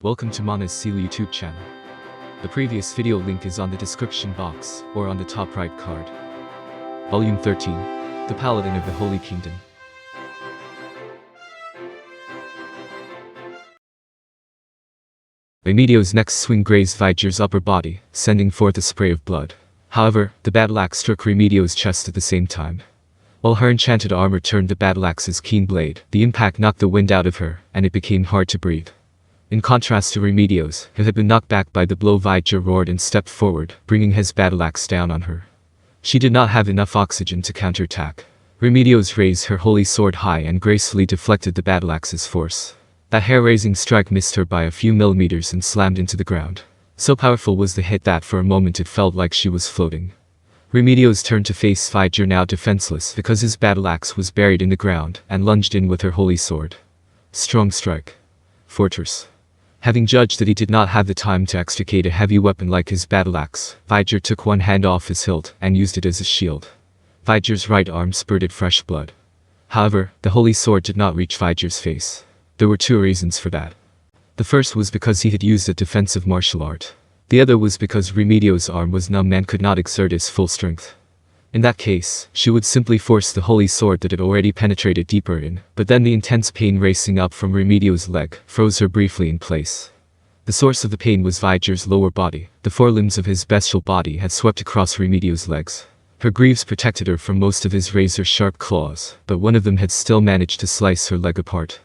Welcome to Mana's Seal YouTube channel. The previous video link is on the description box or on the top right card. Volume 13, The Paladin of the Holy Kingdom. Remedios' next swing grazed Viger's upper body, sending forth a spray of blood. However, the battle axe struck Remedios' chest at the same time. While her enchanted armor turned the battle axe's keen blade, the impact knocked the wind out of her, and it became hard to breathe. In contrast to Remedios, who had been knocked back by the blow, Viger roared and stepped forward, bringing his battle axe down on her. She did not have enough oxygen to counterattack. Remedios raised her holy sword high and gracefully deflected the battle axe's force. That hair-raising strike missed her by a few millimeters and slammed into the ground. So powerful was the hit that for a moment it felt like she was floating. Remedios turned to face Viger, now defenseless because his battle axe was buried in the ground, and lunged in with her holy sword. Strong strike. Fortress. Having judged that he did not have the time to extricate a heavy weapon like his battle axe, Viger took one hand off his hilt and used it as a shield. Viger's right arm spurted fresh blood. However, the holy sword did not reach Viger's face. There were two reasons for that. The first was because he had used a defensive martial art. The other was because Remedios' arm was numb and could not exert his full strength. In that case, she would simply force the holy sword that had already penetrated deeper in, but then the intense pain racing up from Remedios' leg froze her briefly in place. The source of the pain was Viger's lower body. The forelimbs of his bestial body had swept across Remedios' legs. Her greaves protected her from most of his razor-sharp claws, but one of them had still managed to slice her leg apart.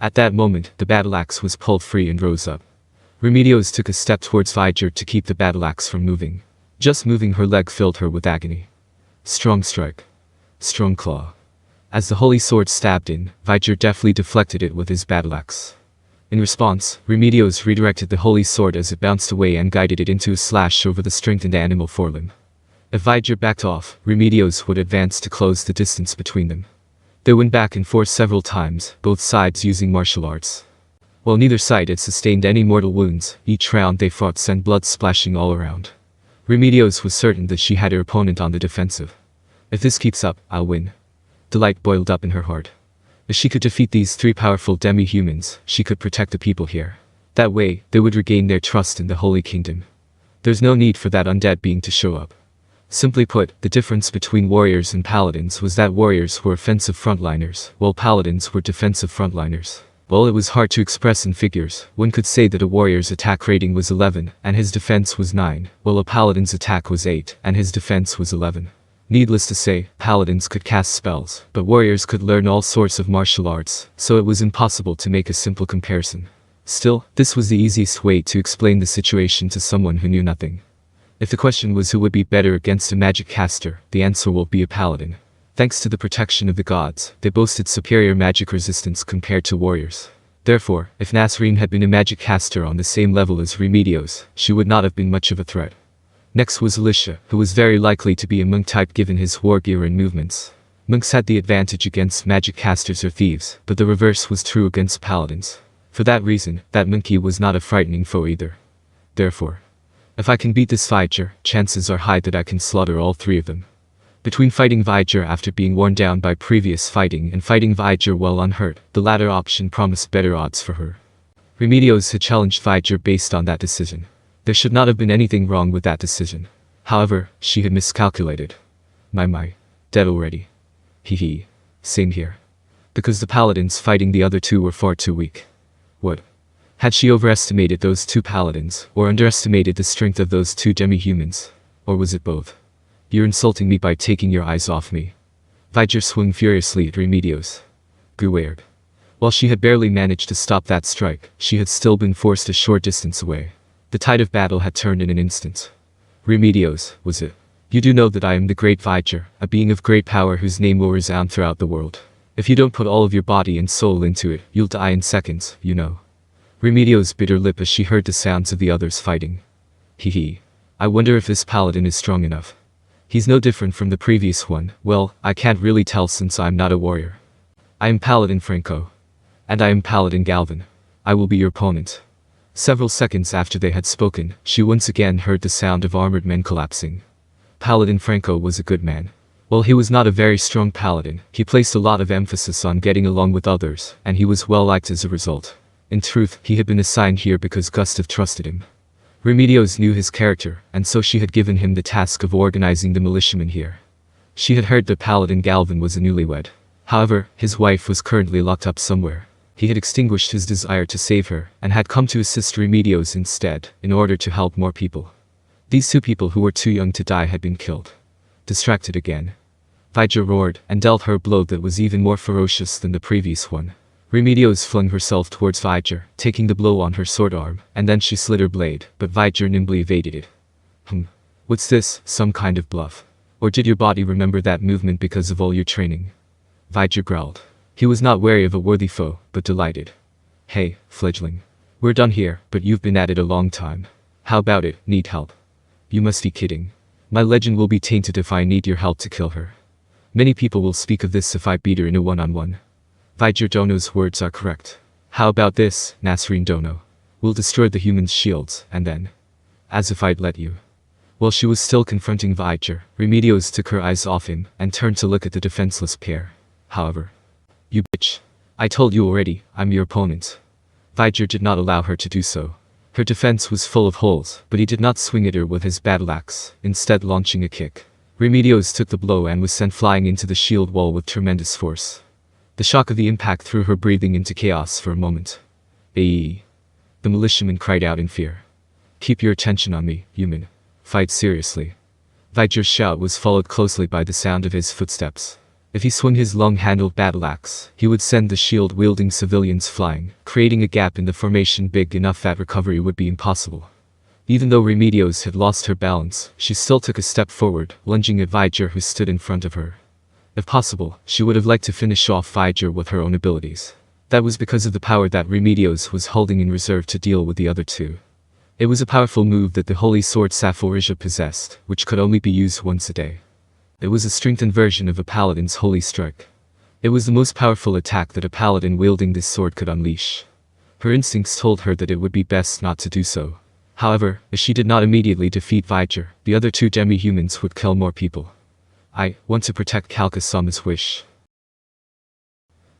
At that moment, the battle axe was pulled free and rose up. Remedios took a step towards Viger to keep the battle axe from moving. Just moving her leg filled her with agony. Strong strike. Strong claw. As the holy sword stabbed in, Viger deftly deflected it with his battle axe. In response, Remedios redirected the holy sword as it bounced away and guided it into a slash over the strengthened animal forelimb. If Viger backed off, Remedios would advance to close the distance between them. They went back and forth several times, both sides using martial arts. While neither side had sustained any mortal wounds, each round they fought sent blood splashing all around. Remedios was certain that she had her opponent on the defensive. If this keeps up, I'll win. Delight boiled up in her heart. If she could defeat these three powerful demi-humans, she could protect the people here. That way, they would regain their trust in the Holy Kingdom. There's no need for that undead being to show up. Simply put, the difference between warriors and paladins was that warriors were offensive frontliners, while paladins were defensive frontliners. While it was hard to express in figures, one could say that a warrior's attack rating was 11, and his defense was 9, while a paladin's attack was 8, and his defense was 11. Needless to say, paladins could cast spells, but warriors could learn all sorts of martial arts, so it was impossible to make a simple comparison. Still, this was the easiest way to explain the situation to someone who knew nothing. If the question was who would be better against a magic caster, the answer will be a paladin. Thanks to the protection of the gods, they boasted superior magic resistance compared to warriors. Therefore, if Nasreen had been a magic caster on the same level as Remedios, she would not have been much of a threat. Next was Alicia, who was very likely to be a monk type given his war gear and movements. Monks had the advantage against magic casters or thieves, but the reverse was true against paladins. For that reason, that monkey was not a frightening foe either. Therefore, if I can beat this Viger, chances are high that I can slaughter all three of them. Between fighting Viger after being worn down by previous fighting and fighting Viger while unhurt, the latter option promised better odds for her. Remedios had challenged Viger based on that decision. There should not have been anything wrong with that decision. However, she had miscalculated. My, dead already. Hee. Same here. Because the paladins fighting the other two were far too weak. What? Had she overestimated those two paladins, or underestimated the strength of those two demi-humans? Or was it both? You're insulting me by taking your eyes off me. Viger swung furiously at Remedios. Guared. While she had barely managed to stop that strike, she had still been forced a short distance away. The tide of battle had turned in an instant. Remedios, was it? You do know that I am the great Viger, a being of great power whose name will resound throughout the world. If you don't put all of your body and soul into it, you'll die in seconds, you know. Remedios bit her lip as she heard the sounds of the others fighting. Hee. I wonder if this paladin is strong enough. He's no different from the previous one. Well, I can't really tell since I'm not a warrior. I am Paladin Franco. And I am Paladin Galvin. I will be your opponent. Several seconds after they had spoken, she once again heard the sound of armored men collapsing. Paladin Franco was a good man. While he was not a very strong paladin, he placed a lot of emphasis on getting along with others, and he was well liked as a result. In truth, he had been assigned here because Gustav trusted him. Remedios knew his character, and so she had given him the task of organizing the militiamen here. She had heard that Paladin Galvin was a newlywed. However, his wife was currently locked up somewhere. He had extinguished his desire to save her, and had come to assist Remedios instead, in order to help more people. These 2 people who were too young to die had been killed. Distracted again, Vydra roared, and dealt her a blow that was even more ferocious than the previous one. Remedios flung herself towards Vydra, taking the blow on her sword arm, and then she slid her blade, but Vydra nimbly evaded it. What's this, some kind of bluff? Or did your body remember that movement because of all your training? Vydra growled. He was not wary of a worthy foe, but delighted. Hey, fledgling. We're done here, but you've been at it a long time. How about it, need help? You must be kidding. My legend will be tainted if I need your help to kill her. Many people will speak of this if I beat her in a one-on-one. Vydra Dono's words are correct. How about this, Nasreen Dono? We'll destroy the humans' shields, and then... As if I'd let you. While she was still confronting Vydra, Remedios took her eyes off him, and turned to look at the defenseless pair. However... You bitch. I told you already, I'm your opponent. Vydra did not allow her to do so. Her defense was full of holes, but he did not swing at her with his battle axe, instead launching a kick. Remedios took the blow and was sent flying into the shield wall with tremendous force. The shock of the impact threw her breathing into chaos for a moment. Aye. The militiaman cried out in fear. Keep your attention on me, human. Fight seriously. Vydra's shout was followed closely by the sound of his footsteps. If he swung his long-handled battle axe, he would send the shield-wielding civilians flying, creating a gap in the formation big enough that recovery would be impossible. Even though Remedios had lost her balance, she still took a step forward, lunging at Vydra who stood in front of her. If possible, she would have liked to finish off Vydra with her own abilities. That was because of the power that Remedios was holding in reserve to deal with the other 2. It was a powerful move that the Holy Sword Saphorisia possessed, which could only be used once a day. It was a strengthened version of a Paladin's Holy Strike. It was the most powerful attack that a Paladin wielding this sword could unleash. Her instincts told her that it would be best not to do so. However, if she did not immediately defeat Vydra, the other 2 demi-humans would kill more people. I want to protect Kalka-sama's wish.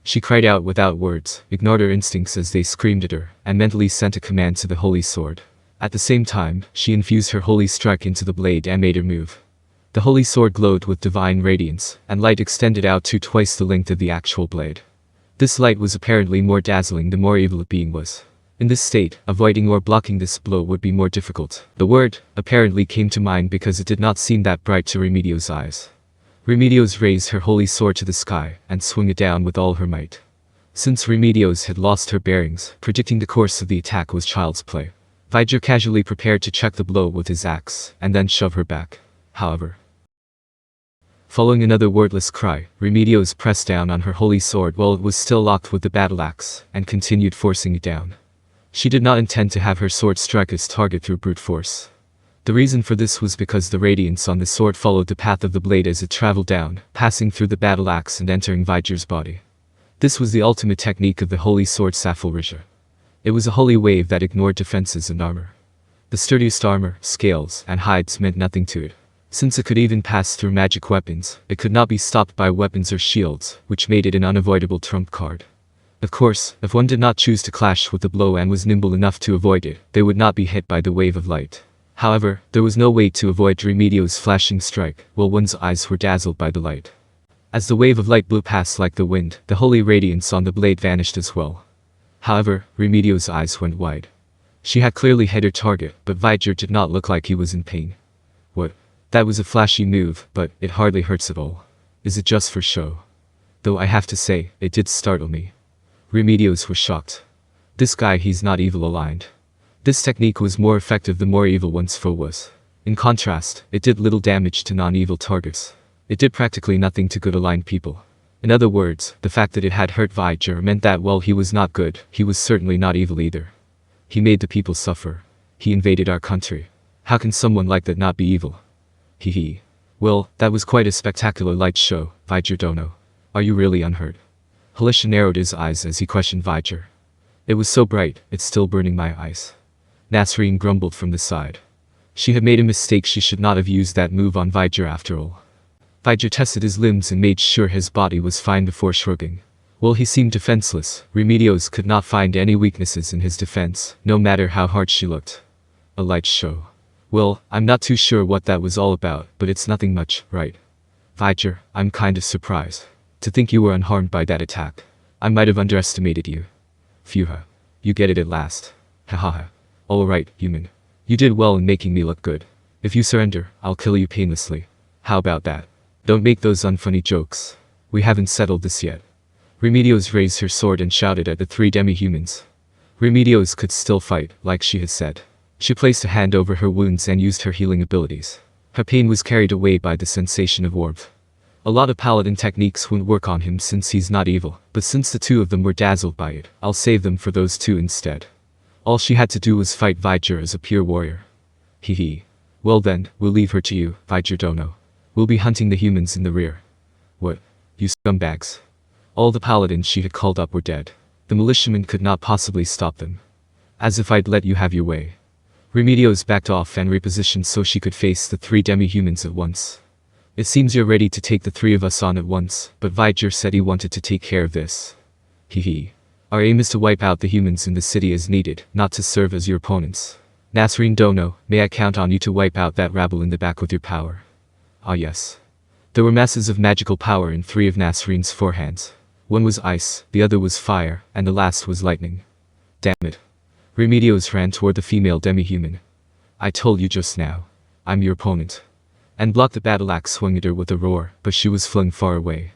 She cried out without words, ignored her instincts as they screamed at her, and mentally sent a command to the Holy Sword. At the same time, she infused her Holy Strike into the blade and made her move. The Holy Sword glowed with divine radiance, and light extended out to twice the length of the actual blade. This light was apparently more dazzling the more evil the being was. In this state, avoiding or blocking this blow would be more difficult. The word, apparently came to mind because it did not seem that bright to Remedios' eyes. Remedios raised her Holy Sword to the sky, and swung it down with all her might. Since Remedios had lost her bearings, predicting the course of the attack was child's play. Vydra casually prepared to check the blow with his axe, and then shove her back. However, following another wordless cry, Remedios pressed down on her Holy Sword while it was still locked with the battle axe, and continued forcing it down. She did not intend to have her sword strike its target through brute force. The reason for this was because the radiance on the sword followed the path of the blade as it traveled down, passing through the battle axe and entering Vydra's body. This was the ultimate technique of the Holy Sword Saphorisia. It was a holy wave that ignored defenses and armor. The sturdiest armor, scales, and hides meant nothing to it. Since it could even pass through magic weapons, it could not be stopped by weapons or shields, which made it an unavoidable trump card. Of course, if one did not choose to clash with the blow and was nimble enough to avoid it, they would not be hit by the wave of light. However, there was no way to avoid Remedios' flashing strike, while one's eyes were dazzled by the light. As the wave of light blew past like the wind, the holy radiance on the blade vanished as well. However, Remedios' eyes went wide. She had clearly hit her target, but Vydra did not look like he was in pain. What? That was a flashy move, but it hardly hurts at all. Is it just for show? Though I have to say, it did startle me. Remedios was shocked. This guy, he's not evil aligned. This technique was more effective the more evil one's foe was. In contrast, it did little damage to non-evil targets. It did practically nothing to good aligned people. In other words, the fact that it had hurt Vydra meant that while he was not good, he was certainly not evil either. He made the people suffer. He invaded our country. How can someone like that not be evil? Hee. Well, that was quite a spectacular light show, Vydra Dono. Are you really unhurt? Halisha narrowed his eyes as he questioned Vydra. It was so bright, it's still burning my eyes. Nasreen grumbled from the side. She had made a mistake. She should not have used that move on Vydra after all. Vydra tested his limbs and made sure his body was fine before shrugging. Well, he seemed defenseless. Remedios could not find any weaknesses in his defense, no matter how hard she looked. A light show. Well, I'm not too sure what that was all about, but it's nothing much, right? Viger, I'm kind of surprised. To think you were unharmed by that attack. I might have underestimated you. Phew. You get it at last. Hahaha. Alright, human. You did well in making me look good. If you surrender, I'll kill you painlessly. How about that? Don't make those unfunny jokes. We haven't settled this yet. Remedios raised her sword and shouted at the 3 demi-humans. Remedios could still fight, like she had said. She placed a hand over her wounds and used her healing abilities. Her pain was carried away by the sensation of warmth. A lot of paladin techniques wouldn't work on him since he's not evil, but since the 2 of them were dazzled by it, I'll save them for those 2 instead. All she had to do was fight Viger as a pure warrior. Hee. Well then, we'll leave her to you, Viger Dono. We'll be hunting the humans in the rear. What? You scumbags. All the paladins she had called up were dead. The militiamen could not possibly stop them. As if I'd let you have your way. Remedios backed off and repositioned so she could face the 3 demi-humans at once. It seems you're ready to take the 3 of us on at once, but Viger said he wanted to take care of this. Hee. Our aim is to wipe out the humans in the city as needed, not to serve as your opponents. Nasreen Dono, may I count on you to wipe out that rabble in the back with your power? Ah yes. There were masses of magical power in 3 of Nasreen's forehands. One was ice, the other was fire, and the last was lightning. Damn it. Remedios ran toward the female demi-human. I told you just now. I'm your opponent. And blocked the battle axe swung at her with a roar, but she was flung far away.